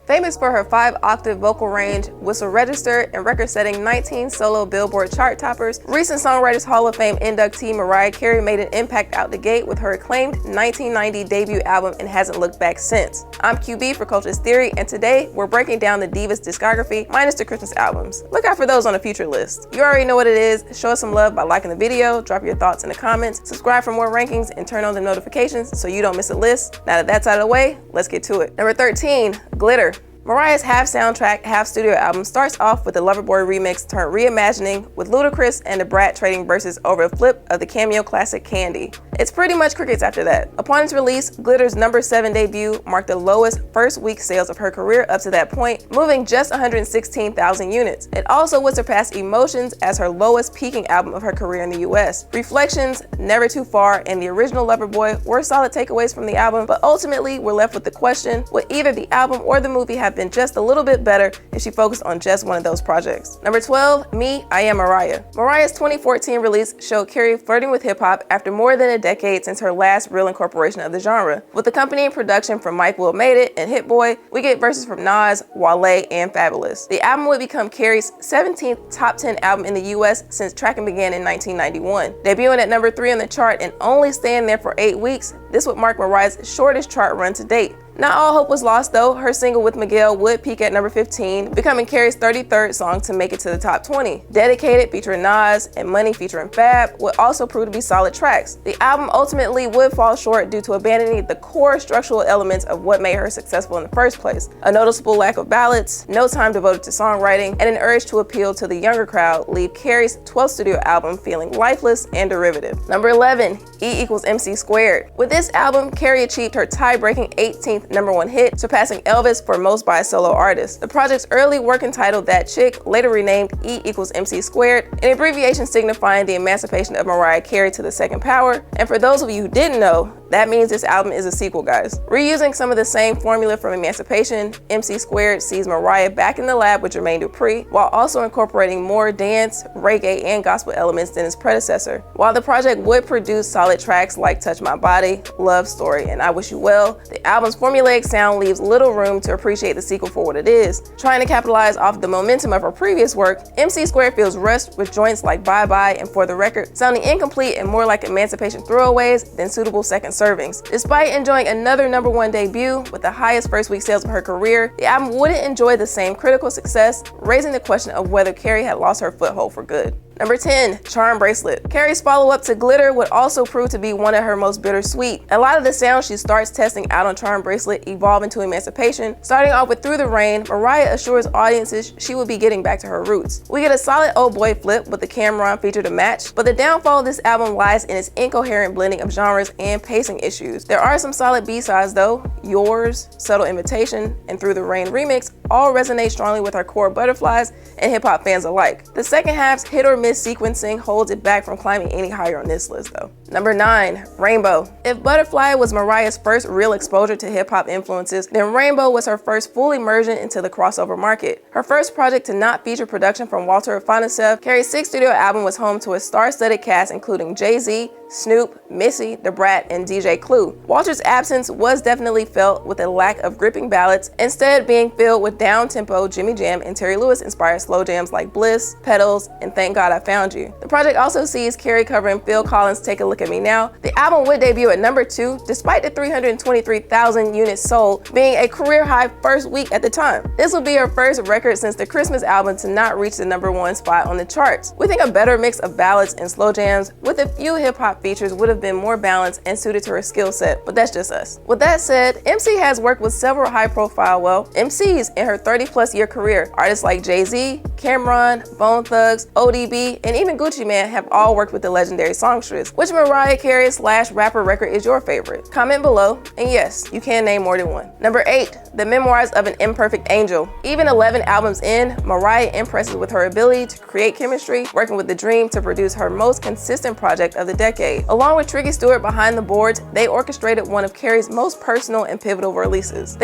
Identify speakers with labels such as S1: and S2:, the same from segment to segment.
S1: Famous for her 5-octave vocal range, whistle register, and record-setting 19 solo Billboard chart toppers, recent Songwriters Hall of Fame inductee Mariah Carey made an impact out the gate with her acclaimed 1990 debut album and hasn't looked back since. I'm QB for Culturalist Theory, and today we're breaking down the diva's discography minus the Christmas albums. Look out for those on a future list. You already know what it is. Show us some love by liking the video, drop your thoughts in the comments, subscribe for more rankings, and turn on the notifications so you don't miss a list. Now that that's out of the way, let's get to it. Number 13, Glitter. Mariah's half soundtrack, half studio album starts off with the Loverboy remix turned reimagining, with Ludacris and the Brat trading verses over a flip of the cameo classic Candy. It's pretty much crickets after that. Upon its release, Glitter's number 7 debut marked the lowest first week sales of her career up to that point, moving just 116,000 units. It also would surpass Emotions as her lowest peaking album of her career in the US. Reflections, Never Too Far, and the original Loverboy were solid takeaways from the album, but ultimately we're left with the question, would either the album or the movie have been just a little bit better if she focused on just one of those projects? Number 12, Me, I Am Mariah. Mariah's 2014 release showed Carey flirting with hip-hop after more than a decade since her last real incorporation of the genre. With accompanying production from Mike Will Made It and Hit Boy, we get verses from Nas, Wale, and Fabulous. The album would become Carey's 17th top 10 album in the US since tracking began in 1991. Debuting at number 3 on the chart and only staying there for 8 weeks, this would mark Mariah's shortest chart run to date. Not all hope was lost though. Her single with Miguel would peak at number 15, becoming Carey's 33rd song to make it to the top 20. Dedicated featuring Nas and Money featuring Fab would also prove to be solid tracks. The album ultimately would fall short due to abandoning the core structural elements of what made her successful in the first place. A noticeable lack of ballads, no time devoted to songwriting, and an urge to appeal to the younger crowd leave Carey's 12th studio album feeling lifeless and derivative. Number 11, E=MC². With this album, Carey achieved her tie-breaking 18th number 1 hit, surpassing Elvis for most by a solo artist. The project's early work entitled That Chick, later renamed E=MC², an abbreviation signifying the emancipation of Mariah Carey to the second power. And for those of you who didn't know, that means this album is a sequel, guys. Reusing some of the same formula from Emancipation, MC² sees Mariah back in the lab with Jermaine Dupri, while also incorporating more dance, reggae, and gospel elements than its predecessor. While the project would produce solid tracks like Touch My Body, Love Story, and I Wish You Well, the album's formulaic sound leaves little room to appreciate the sequel for what it is. Trying to capitalize off the momentum of her previous work, MC² feels rushed with joints like Bye Bye and For the Record sounding incomplete and more like Emancipation throwaways than suitable second servings. Despite enjoying another number 1 debut with the highest first week sales of her career, the album wouldn't enjoy the same critical success, raising the question of whether Carey had lost her foothold for good. Number 10, Charm Bracelet. Carey's follow-up to Glitter would also prove to be one of her most bittersweet. A lot of the sounds she starts testing out on Charm Bracelet evolve into Emancipation. Starting off with Through the Rain, Mariah assures audiences she will be getting back to her roots. We get a solid old boy flip with the Kamaron feature to match, but the downfall of this album lies in its incoherent blending of genres and pacing issues. There are some solid B-sides though. Yours, Subtle Invitation, and Through the Rain remix all resonate strongly with our core butterflies and hip-hop fans alike. The second half's hit or miss sequencing holds it back from climbing any higher on this list though. Number 9, Rainbow. If Butterfly was Mariah's first real exposure to hip-hop influences, then Rainbow was her first full immersion into the crossover market. Her first project to not feature production from Walter Afanasieff, Carey's 6th studio album was home to a star-studded cast including Jay-Z, Snoop, Missy, Da Brat, and DJ Clue. Walter's absence was definitely felt with a lack of gripping ballads, instead being filled with down-tempo Jimmy Jam and Terry Lewis-inspired slow jams like Bliss, Petals, and Thank God I Found You. The project also sees Carey covering Phil Collins' Take a Look at Me Now. The album would debut at number 2, despite the 323,000 units sold being a career-high first week at the time. This will be her first record since the Christmas album to not reach the number 1 spot on the charts. We think a better mix of ballads and slow jams with a few hip-hop features would have been more balanced and suited to her skill set, but that's just us. With that said, MC has worked with several high-profile, MCs in her 30-plus year career. Artists like Jay-Z, Kamaron, Bone Thugs, ODB, and even Gucci Mane have all worked with the legendary songstress. Which Mariah Carey / rapper record is your favorite? Comment below, and yes, you can name more than one. Number 8, The Memoirs of an Imperfect Angel. Even 11 albums in, Mariah impresses with her ability to create chemistry, working with Daydream to produce her most consistent project of the decade. Along with Tricky Stewart behind the boards, they orchestrated one of Carey's most personal and pivotal releases.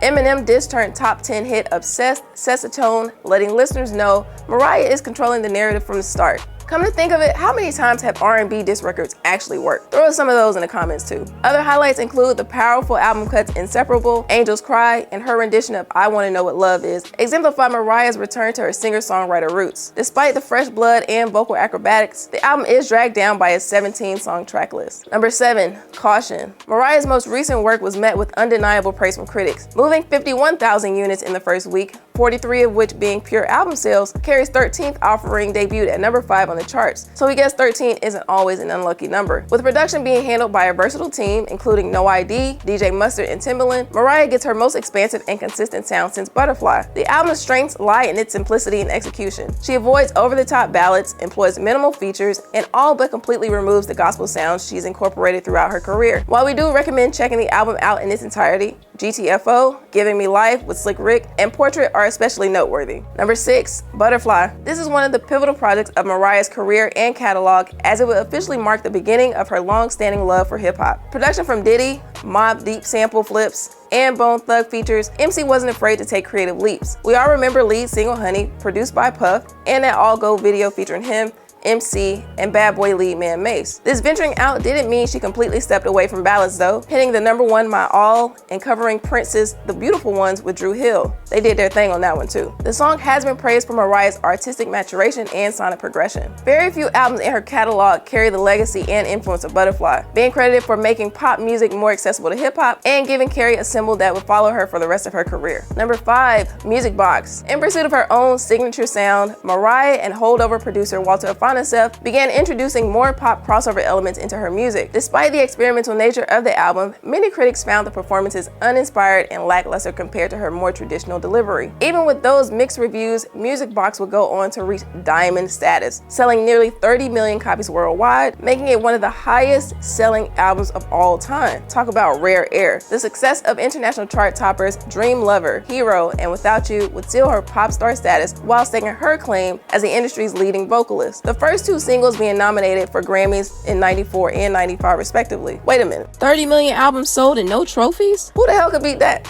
S1: Eminem diss turned top 10 hit Obsessed sets the tone, letting listeners know Mariah is controlling the narrative from the start. Come to think of it, how many times have R&B disc records actually worked? Throw us some of those in the comments too. Other highlights include the powerful album cuts Inseparable, Angels Cry, and her rendition of I Wanna Know What Love Is exemplify Mariah's return to her singer-songwriter roots. Despite the fresh blood and vocal acrobatics, the album is dragged down by its 17-song track list. Number 7, Caution. Mariah's most recent work was met with undeniable praise from critics, moving 51,000 units in the first week, 43 of which being pure album sales. Carey's 13th offering debuted at number 5 on the charts, so we guess 13 isn't always an unlucky number. With production being handled by a versatile team, including No ID, DJ Mustard, and Timbaland, Mariah gets her most expansive and consistent sound since Butterfly. The album's strengths lie in its simplicity and execution. She avoids over-the-top ballads, employs minimal features, and all but completely removes the gospel sounds she's incorporated throughout her career. While we do recommend checking the album out in its entirety, GTFO, Giving Me Life with Slick Rick, and Portrait are especially noteworthy. Number 6, Butterfly. This is one of the pivotal projects of Mariah's career and catalog, as it would officially mark the beginning of her long-standing love for hip-hop. Production from Diddy, Mobb Deep sample flips, and Bone Thug features, MC wasn't afraid to take creative leaps. We all remember lead single Honey, produced by Puff, and that All Go video featuring him, MC, and Bad Boy lead man Mace. This venturing out didn't mean she completely stepped away from ballads though, hitting the number 1 My All and covering Prince's The Beautiful Ones with Drew Hill. They did their thing on that one too. The song has been praised for Mariah's artistic maturation and sonic progression. Very few albums in her catalog carry the legacy and influence of Butterfly, being credited for making pop music more accessible to hip-hop and giving Carey a symbol that would follow her for the rest of her career. Number 5, Music Box. In pursuit of her own signature sound, Mariah and holdover producer Walter began introducing more pop crossover elements into her music. Despite the experimental nature of the album, many critics found the performances uninspired and lackluster compared to her more traditional delivery. Even with those mixed reviews, Music Box would go on to reach diamond status, selling nearly 30 million copies worldwide, making it one of the highest selling albums of all time. Talk about rare air. The success of international chart toppers Dream Lover, Hero, and Without You would seal her pop star status while staking her claim as the industry's leading vocalist. The first 2 singles being nominated for Grammys in 94 and 95 respectively. Wait a minute, 30 million albums sold and no trophies? Who the hell could beat that?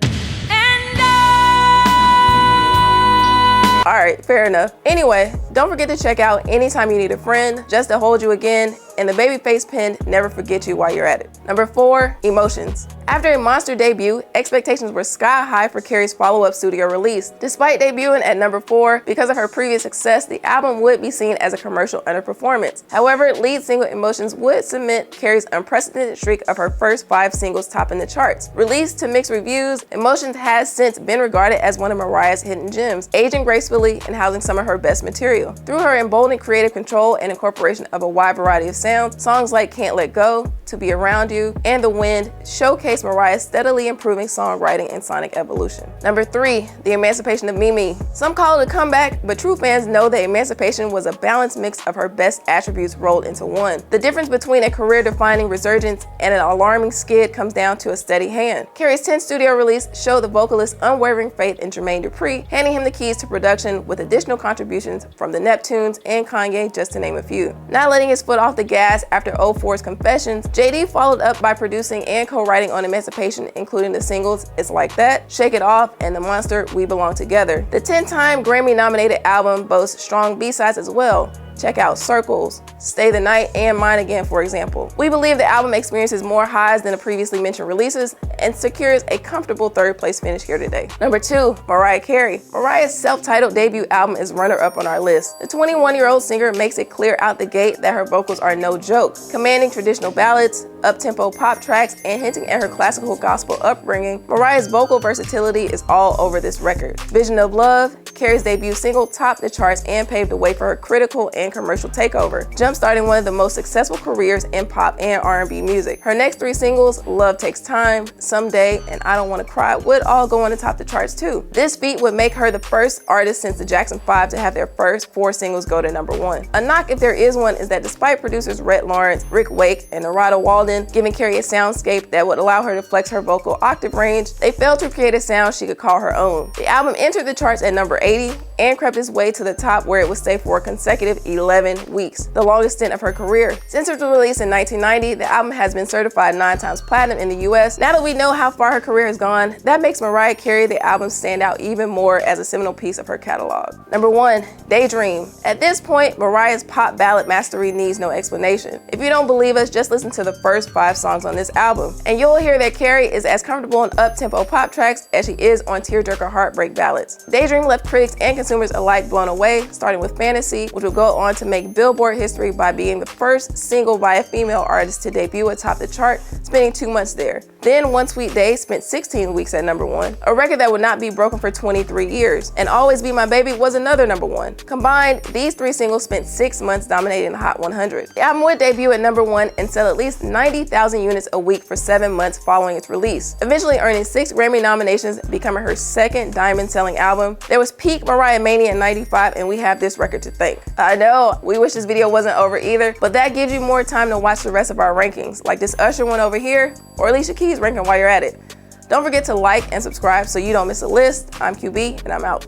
S1: Alright, fair enough. Anyway, don't forget to check out Anytime You Need a Friend, Just to Hold You Again, and the Babyface pen Never Forget You while you're at it. Number 4, Emotions. After a monster debut, expectations were sky high for Carey's follow-up studio release. Despite debuting at number 4, because of her previous success, the album would be seen as a commercial underperformance. However, lead single Emotions would cement Carey's unprecedented streak of her first 5 singles topping the charts. Released to mixed reviews, Emotions has since been regarded as one of Mariah's hidden gems, aging gracefully and housing some of her best material. Through her emboldening creative control and incorporation of a wide variety of sounds, songs like Can't Let Go, To Be Around You, and The Wind showcase Mariah's steadily improving songwriting and sonic evolution. Number 3, The Emancipation of Mimi. Some call it a comeback, but true fans know that Emancipation was a balanced mix of her best attributes rolled into one. The difference between a career-defining resurgence and an alarming skid comes down to a steady hand. Carey's 10th studio release showed the vocalist's unwavering faith in Jermaine Dupri, handing him the keys to production with additional contributions from the Neptunes and Kanye, just to name a few. Not letting his foot off the gas after 04's Confessions, JD followed up by producing and co-writing on Emancipation, including the singles It's Like That, Shake It Off, and the monster We Belong Together. The 10-time Grammy-nominated album boasts strong B-sides as well. Check out Circles, Stay the Night, and Mine Again, for example. We believe the album experiences more highs than the previously mentioned releases and secures a comfortable 3rd place finish here today. Number 2, Mariah Carey. Mariah's self-titled debut album is runner-up on our list. The 21-year-old singer makes it clear out the gate that her vocals are no joke, commanding traditional ballads, up-tempo pop tracks, and hinting at her classical gospel upbringing. Mariah's vocal versatility is all over this record. Vision of Love, Carey's debut single, topped the charts and paved the way for her critical and commercial takeover, jump-starting one of the most successful careers in pop and R&B music. Her next 3 singles, Love Takes Time, Someday, and I Don't Wanna Cry, would all go on to top the charts too. This feat would make her the first artist since the Jackson 5 to have their first 4 singles go to number 1. A knock, if there is one, is that despite producers Rhett Lawrence, Rick Wake, and Narada Walden giving Carey a soundscape that would allow her to flex her vocal octave range, they failed to create a sound she could call her own. The album entered the charts at number 80 and crept its way to the top where it would stay for a consecutive 11 weeks, the longest stint of her career. Since its release in 1990, the album has been certified 9 times platinum in the US. Now that we know how far her career has gone, that makes Mariah Carey the album stand out even more as a seminal piece of her catalog. Number 1, Daydream. At this point, Mariah's pop ballad mastery needs no explanation. If you don't believe us, just listen to the first 5 songs on this album, and you'll hear that Carey is as comfortable on up-tempo pop tracks as she is on tearjerker heartbreak ballads. Daydream left critics and consumers alike blown away, starting with Fantasy, which will go on to make Billboard history by being the first single by a female artist to debut atop the chart, spending 2 months there. Then One Sweet Day spent 16 weeks at number 1, a record that would not be broken for 23 years, and Always Be My Baby was another number 1. Combined, these 3 singles spent 6 months dominating the Hot 100. The album would debut at number 1 and sell at least 90,000 units a week for 7 months following its release, eventually earning 6 Grammy nominations, becoming her second diamond-selling album. There was peak Mariah Mania in '95, and we have this record to thank. I know, we wish this video wasn't over either, but that gives you more time to watch the rest of our rankings, like this Usher one over here, or Alicia Keys ranking while you're at it. Don't forget to like and subscribe so you don't miss a list. I'm QB, and I'm out.